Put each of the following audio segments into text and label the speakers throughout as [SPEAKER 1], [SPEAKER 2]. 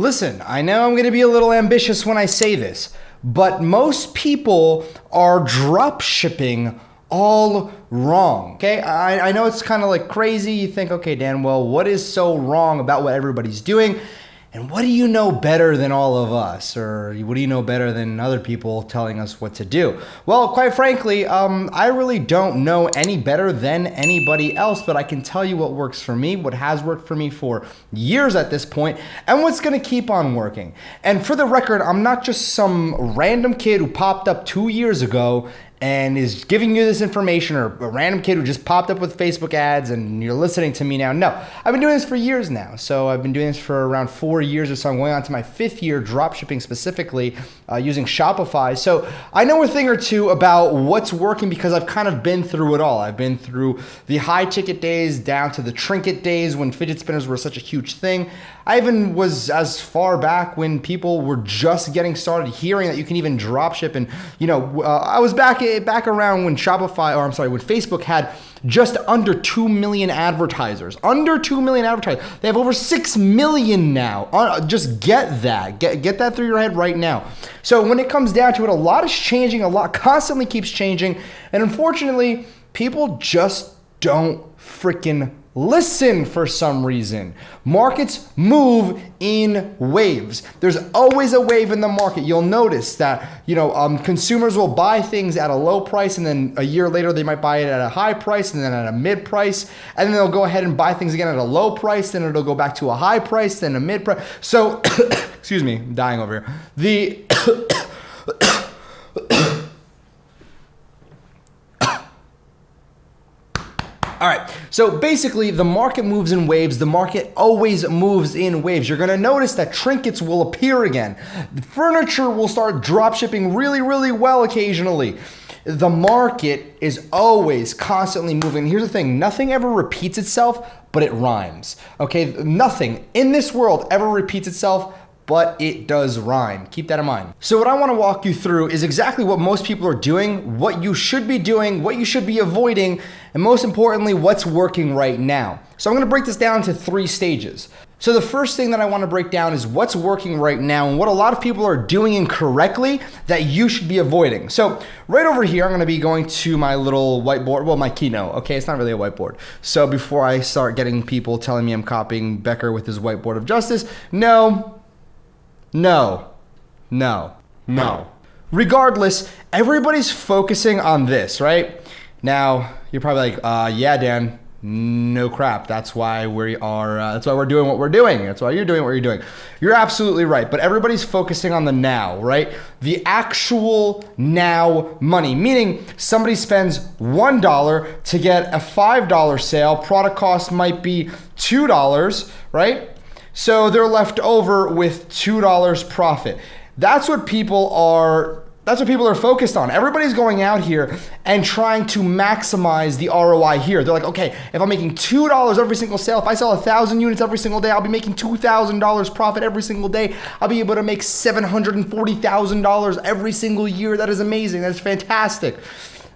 [SPEAKER 1] Listen, I know I'm going to be a little ambitious when I say this, but most people are drop shipping all wrong. Okay, I know it's kind of like crazy. You think, okay, Dan, well, what is so wrong about what everybody's doing? And what do you know better than all of us? Or what do you know better than other people telling us what to do? Well, quite frankly, I really don't know any better than anybody else, but I can tell you what works for me, what has worked for me for years at this point, and what's gonna keep on working. And for the record, I'm not just some random kid who popped up 2 years ago and is giving you this information, or a random kid who just popped up with Facebook ads and you're listening to me now. No, I've been doing this for years now. So I've been doing this for around 4 years or so. I'm going on to my 5th year drop shipping specifically using Shopify. So I know a thing or two about what's working because I've kind of been through it all. I've been through the high ticket days down to the trinket days when fidget spinners were such a huge thing. I even was as far back when people were just getting started hearing that you can even drop ship. And, I was back around when when Facebook had just under 2 million advertisers. Under 2 million advertisers. They have over 6 million now. Just get that. Get that through your head right now. So when it comes down to it, a lot is changing. A lot constantly keeps changing. And unfortunately, people just don't freaking listen for some reason. Markets move in waves. There's always a wave in the market. You'll notice that, consumers will buy things at a low price, and then a year later they might buy it at a high price, and then at a mid price, and then they'll go ahead and buy things again at a low price, then it'll go back to a high price, then a mid price. So, excuse me, I'm dying over here. All right, so basically the market moves in waves. The market always moves in waves. You're gonna notice that trinkets will appear again. The furniture will start drop shipping really, really well occasionally. The market is always constantly moving. Here's the thing, nothing ever repeats itself, but it rhymes, okay? Nothing in this world ever repeats itself, but it does rhyme. Keep that in mind. So what I want to walk you through is exactly what most people are doing, what you should be doing, what you should be avoiding, and most importantly, what's working right now. So I'm going to break this down to 3 stages. So the first thing that I want to break down is what's working right now and what a lot of people are doing incorrectly that you should be avoiding. So right over here, I'm going to be going to my little whiteboard, well, my keynote. Okay, it's not really a whiteboard. So before I start getting people telling me I'm copying Becker with his whiteboard of justice, no. Regardless, everybody's focusing on this, right? Now, you're probably like, yeah, Dan, no crap. That's why we're doing what we're doing. That's why you're doing what you're doing. You're absolutely right, but everybody's focusing on the now, right? The actual now money, meaning somebody spends $1 to get a $5 sale. Product cost might be $2, right? So they're left over with $2 profit. That's what people are focused on. Everybody's going out here and trying to maximize the ROI here. They're like, okay, if I'm making $2 every single sale, if I sell 1,000 units every single day, I'll be making $2,000 profit every single day. I'll be able to make $740,000 every single year. That is amazing. That's fantastic.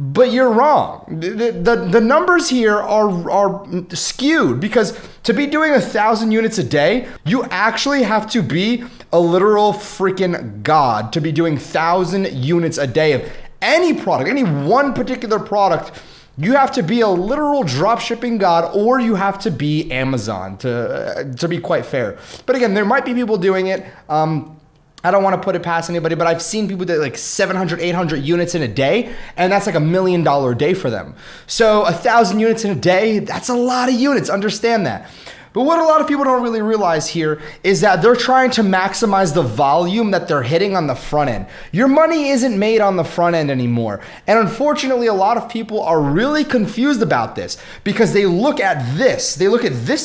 [SPEAKER 1] But you're wrong. The numbers here are skewed because to be doing 1,000 units a day, you actually have to be a literal freaking god to be doing 1,000 units a day of any product, any one particular product. You have to be a literal drop shipping god, or you have to be Amazon to be quite fair. But again, there might be people doing it. I don't want to put it past anybody, but I've seen people do like 700, 800 units in a day, and that's like $1 million day for them. So 1,000 units in a day, that's a lot of units, understand that. But what a lot of people don't really realize here is that they're trying to maximize the volume that they're hitting on the front end. Your money isn't made on the front end anymore. And unfortunately, a lot of people are really confused about this because they look at this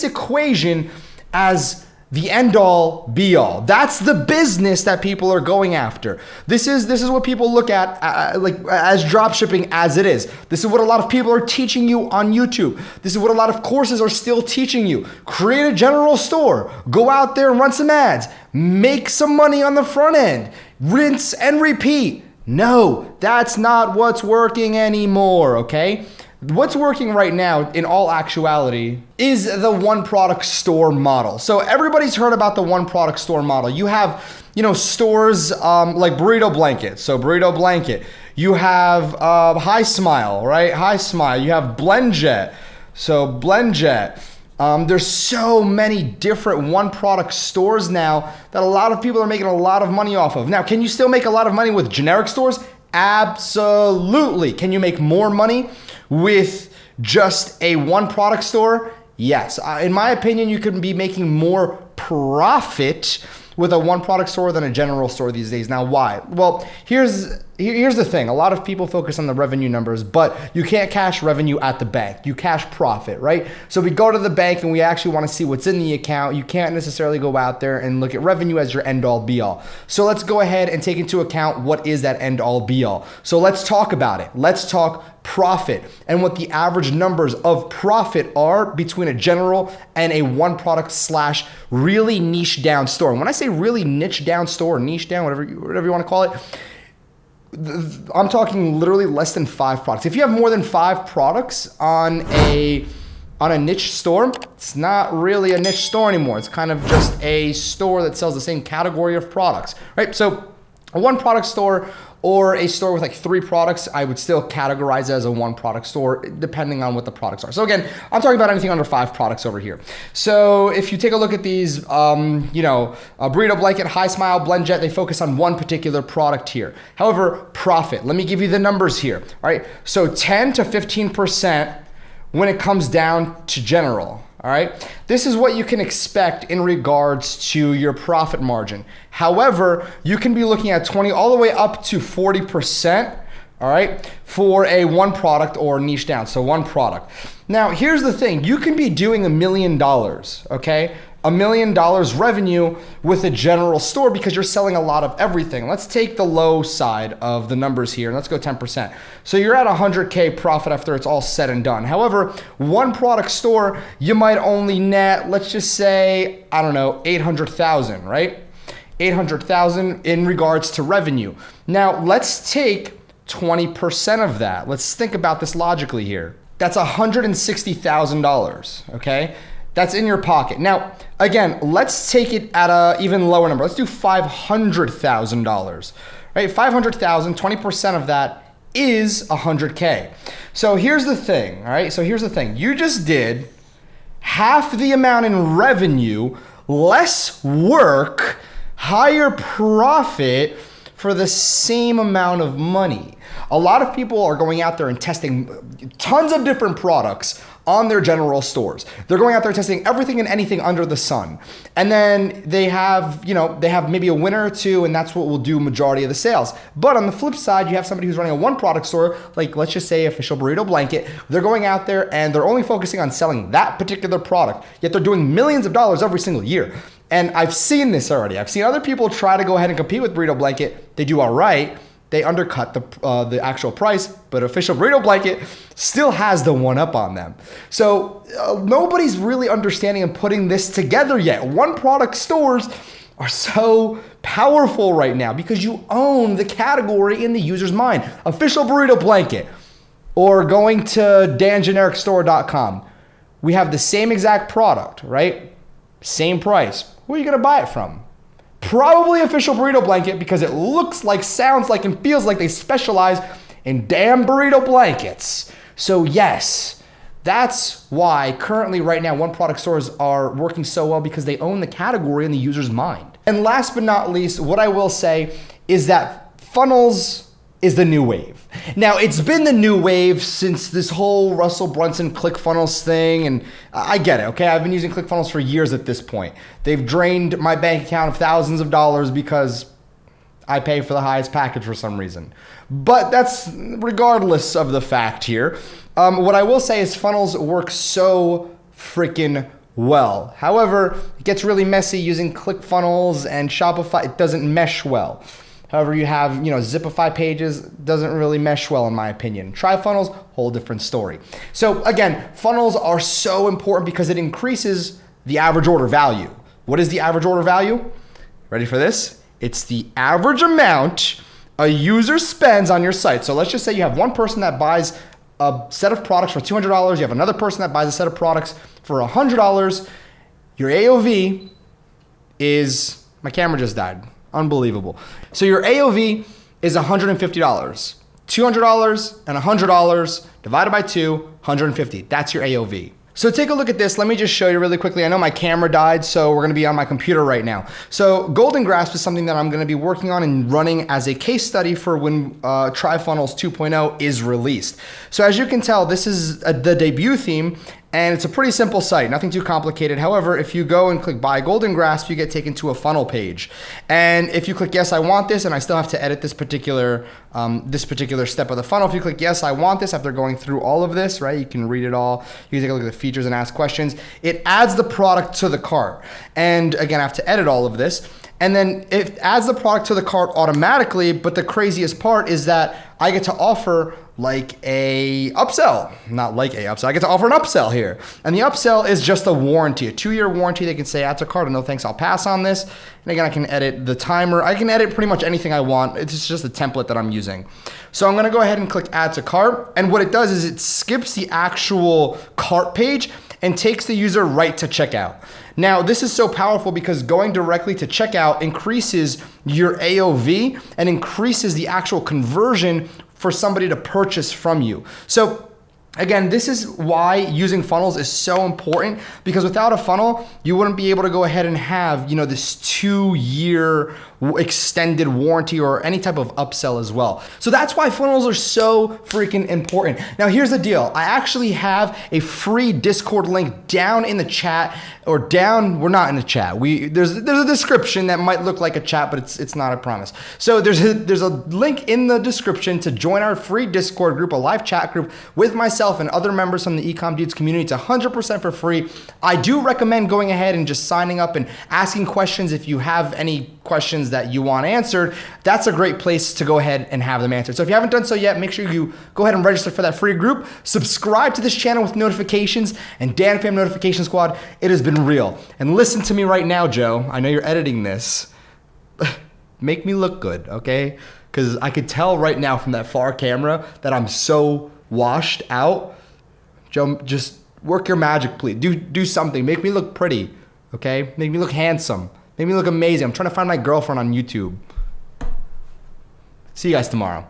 [SPEAKER 1] equation as the end all be all. That's the business that people are going after. This is what people look at as drop shipping as it is. This is what a lot of people are teaching you on YouTube. This is what a lot of courses are still teaching you. Create a general store. Go out there and run some ads. Make some money on the front end. Rinse and repeat. No, that's not what's working anymore, okay? What's working right now in all actuality is the one product store model. So everybody's heard about the one product store model. You have, stores like Burrito Blanket. So Burrito Blanket. You have High Smile, right? High Smile. You have BlendJet. So BlendJet. There's so many different one product stores now that a lot of people are making a lot of money off of. Now, can you still make a lot of money with generic stores? Absolutely. Can you make more money with just a one product store? Yes. In my opinion, you could be making more profit with a one product store than a general store these days. Now, why? Well, here's the thing. A lot of people focus on the revenue numbers, but you can't cash revenue at the bank. You cash profit, right? So we go to the bank and we actually want to see what's in the account. You can't necessarily go out there and look at revenue as your end all be all. So let's go ahead and take into account what is that end all be all. So let's talk about it. Let's talk profit and what the average numbers of profit are between a general and a one product / really niche down store. And when I say really niche down store, niche down, whatever you want to call it, I'm talking literally less than 5 products. If you have more than 5 products on a niche store, it's not really a niche store anymore. It's kind of just a store that sells the same category of products, right? So a one product store or a store with like 3 products, I would still categorize it as a one product store depending on what the products are. So again, I'm talking about anything under 5 products over here. So if you take a look at these, a Burrito Blanket, High Smile, BlendJet, they focus on one particular product here. However, profit, let me give you the numbers here, all right? So 10 to 15% when it comes down to general. All right, this is what you can expect in regards to your profit margin. However, you can be looking at 20 all the way up to 40%, all right, for a one product or niche down, so one product. Now, here's the thing. You can be doing $1 million, okay? $1 million revenue with a general store because you're selling a lot of everything. Let's take the low side of the numbers here and let's go 10%. So you're at 100K profit after it's all said and done. However, one product store, you might only net, let's just say, I don't know, 800,000, right? 800,000 in regards to revenue. Now let's take 20% of that. Let's think about this logically here. That's $160,000, okay? That's in your pocket. Now, again, let's take it at a even lower number. Let's do $500,000, right? 500,000, 20% of that is 100K. So here's the thing, all right? So here's the thing. You just did half the amount in revenue, less work, higher profit for the same amount of money. A lot of people are going out there and testing tons of different products on their general stores. They're going out there testing everything and anything under the sun. And then they have maybe a winner or two, and that's what will do majority of the sales. But on the flip side, you have somebody who's running a one product store, like let's just say Official Burrito Blanket. They're going out there and they're only focusing on selling that particular product, yet they're doing millions of dollars every single year. And I've seen this already. I've seen other people try to go ahead and compete with Burrito Blanket. They do all right. They undercut the actual price, but Official Burrito Blanket still has the one up on them. So nobody's really understanding and putting this together yet. One product stores are so powerful right now because you own the category in the user's mind. Official Burrito Blanket or going to dangenericstore.com. We have the same exact product, right? Same price. Who are you going to buy it from? Probably Official Burrito Blanket because it looks like, sounds like, and feels like they specialize in damn burrito blankets. So yes, that's why currently right now one product stores are working so well because they own the category in the user's mind. And last but not least, what I will say is that funnels is the new wave. Now, it's been the new wave since this whole Russell Brunson ClickFunnels thing, and I get it, okay? I've been using ClickFunnels for years at this point. They've drained my bank account of thousands of dollars because I pay for the highest package for some reason. But that's regardless of the fact here. What I will say is funnels work so freaking well. However, it gets really messy using ClickFunnels and Shopify. It doesn't mesh well. However, you have, Zipify pages, doesn't really mesh well in my opinion. Try funnels, whole different story. So again, funnels are so important because it increases the average order value. What is the average order value? Ready for this? It's the average amount a user spends on your site. So let's just say you have one person that buys a set of products for $200, you have another person that buys a set of products for $100, your AOV is, my camera just died. Unbelievable. So your AOV is $150. $200 and $100 divided by 2, 150. That's your AOV. So take a look at this. Let me just show you really quickly. I know my camera died, so we're gonna be on my computer right now. So Golden Grasp is something that I'm gonna be working on and running as a case study for when TriFunnels 2.0 is released. So as you can tell, this is the debut theme, and it's a pretty simple site, nothing too complicated. However, if you go and click buy Golden Grasp, you get taken to a funnel page. And if you click yes, I want this, and I still have to edit this particular step of the funnel. If you click yes, I want this, after going through all of this, right? You can read it all. You can take a look at the features and ask questions. It adds the product to the cart. And again, I have to edit all of this. And then it adds the product to the cart automatically, but the craziest part is that I get to offer like a upsell, not like a upsell. I get to offer an upsell here. And the upsell is just a warranty, a 2-year warranty. They can say add to cart, no thanks, I'll pass on this. And again, I can edit the timer. I can edit pretty much anything I want. It's just a template that I'm using. So I'm gonna go ahead and click add to cart. And what it does is it skips the actual cart page and takes the user right to checkout. Now, this is so powerful because going directly to checkout increases your AOV and increases the actual conversion for somebody to purchase from you. So again, this is why using funnels is so important, because without a funnel, you wouldn't be able to go ahead and have, you know, this 2-year extended warranty or any type of upsell as well. So that's why funnels are so freaking important. Now here's the deal. I actually have a free Discord link down in the chat, or down, we're not in the chat. There's a description that might look like a chat, but it's not, I promise. So there's a link in the description to join our free Discord group, a live chat group with myself and other members from the Ecom Dudes community. It's 100% for free. I do recommend going ahead and just signing up and asking questions if you have any questions that you want answered. That's a great place to go ahead and have them answered. So if you haven't done so yet, make sure you go ahead and register for that free group. Subscribe to this channel with notifications, and Dan Fam Notification Squad, it has been real. And listen to me right now, Joe. I know you're editing this. Make me look good, okay? Because I could tell right now from that far camera that I'm so washed out. Joe, just work your magic, please. Do something. Make me look pretty, okay? Make me look handsome. Make me look amazing. I'm trying to find my girlfriend on YouTube. See you guys tomorrow.